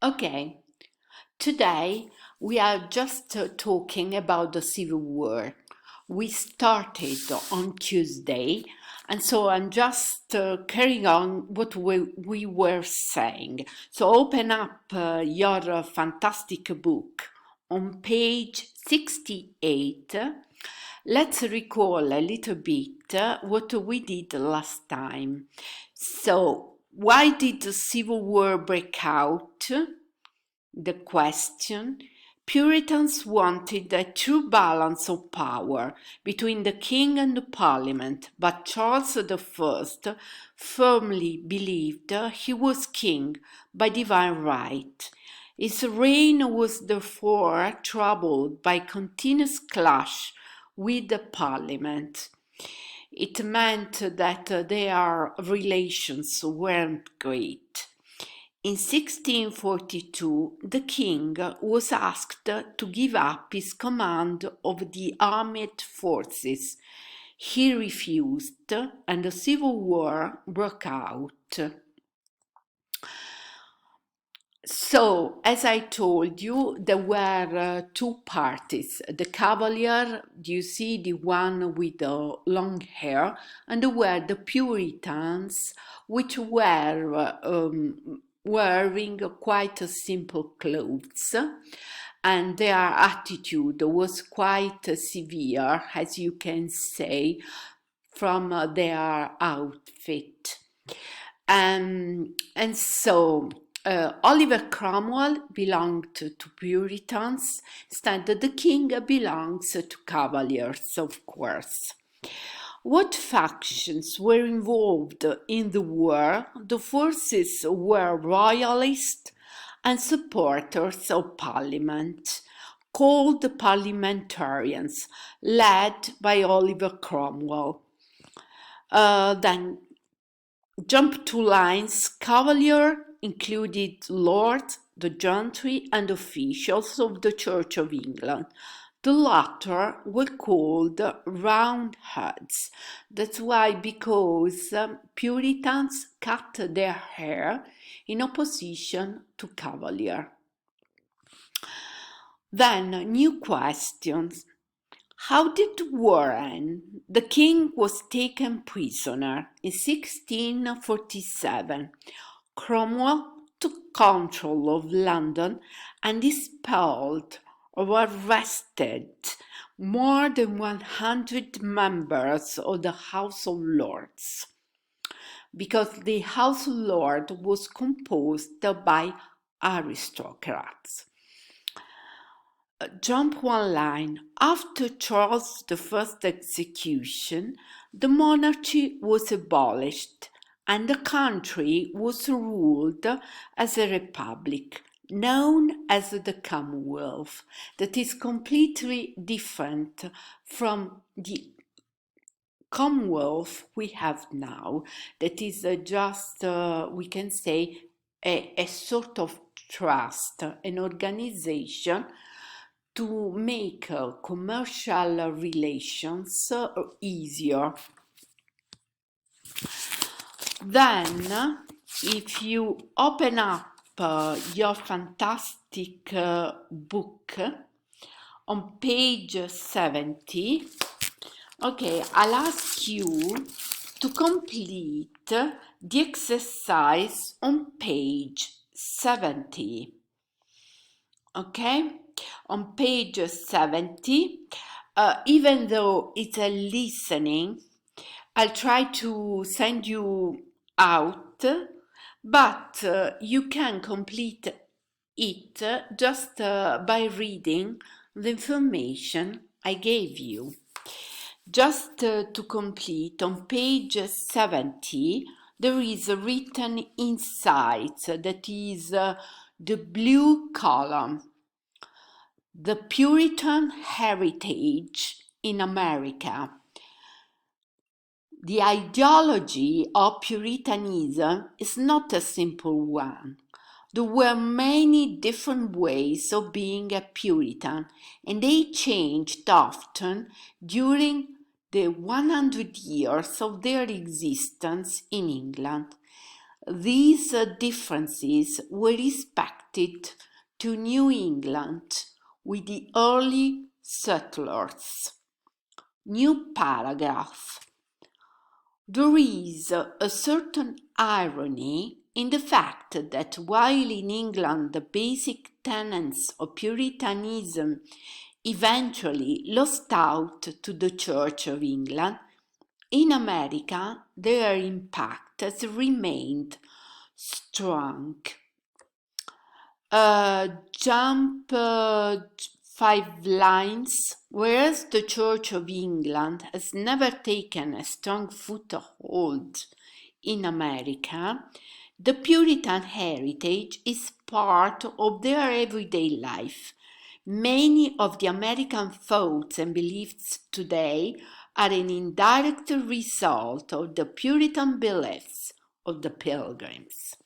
Okay, today we are just talking about the Civil War. We started on Tuesday, and so I'm just carrying on what we were saying. So open up your fantastic book on page 68. Let's recall a little bit what we did last time. So, why did the Civil War break out? The question. Puritans wanted a true balance of power between the king and the parliament, but Charles I firmly believed he was king by divine right. His reign was therefore troubled by continuous clash with the parliament. It meant that their relations weren't great. In 1642, the king was asked to give up his command of the armed forces. He refused, and a civil war broke out. So, as I told you, there were two parties. The cavalier, do you see the one with the long hair, and there were the Puritans, which were wearing quite simple clothes, and their attitude was quite severe, as you can say, from their outfit. And so Oliver Cromwell belonged to Puritans, instead the king belongs to Cavaliers, of course. What factions were involved in the war? The forces were royalists and supporters of Parliament, called parliamentarians, led by Oliver Cromwell. Then jump two lines. Cavalier included lords, the gentry, and officials of the Church of England. The latter were called Roundheads. That's why, because Puritans cut their hair in opposition to Cavalier. Then, new questions. How did the war end? The king was taken prisoner in 1647. Cromwell took control of London and expelled or arrested more than 100 members of the House of Lords, because the House of Lords was composed by aristocrats. Jump one line. After Charles I's execution, the monarchy was abolished and the country was ruled as a republic known as the Commonwealth. That is completely different from the Commonwealth we have now. That is just, we can say, a sort of trust, an organization to make commercial relations easier. Then, if you open up your fantastic book on page 70, okay, I'll ask you to complete the exercise on page 70. Okay? On page 70, even though it's a listening, I'll try to send you out, but you can complete it just by reading the information I gave you. Just to complete, on page 70, there is a written insight, that is the blue column. The Puritan heritage in America. The ideology of Puritanism is not a simple one. There were many different ways of being a Puritan, and they changed often during the 100 years of their existence in England. These differences were respected to New England with the early settlers. New paragraph. There is a certain irony in the fact that while in England the basic tenets of Puritanism eventually lost out to the Church of England, in America their impact has remained strong. Jump 5 lines. Whereas the Church of England has never taken a strong foothold in America, the Puritan heritage is part of their everyday life. Many of the American thoughts and beliefs today are an indirect result of the Puritan beliefs of the Pilgrims.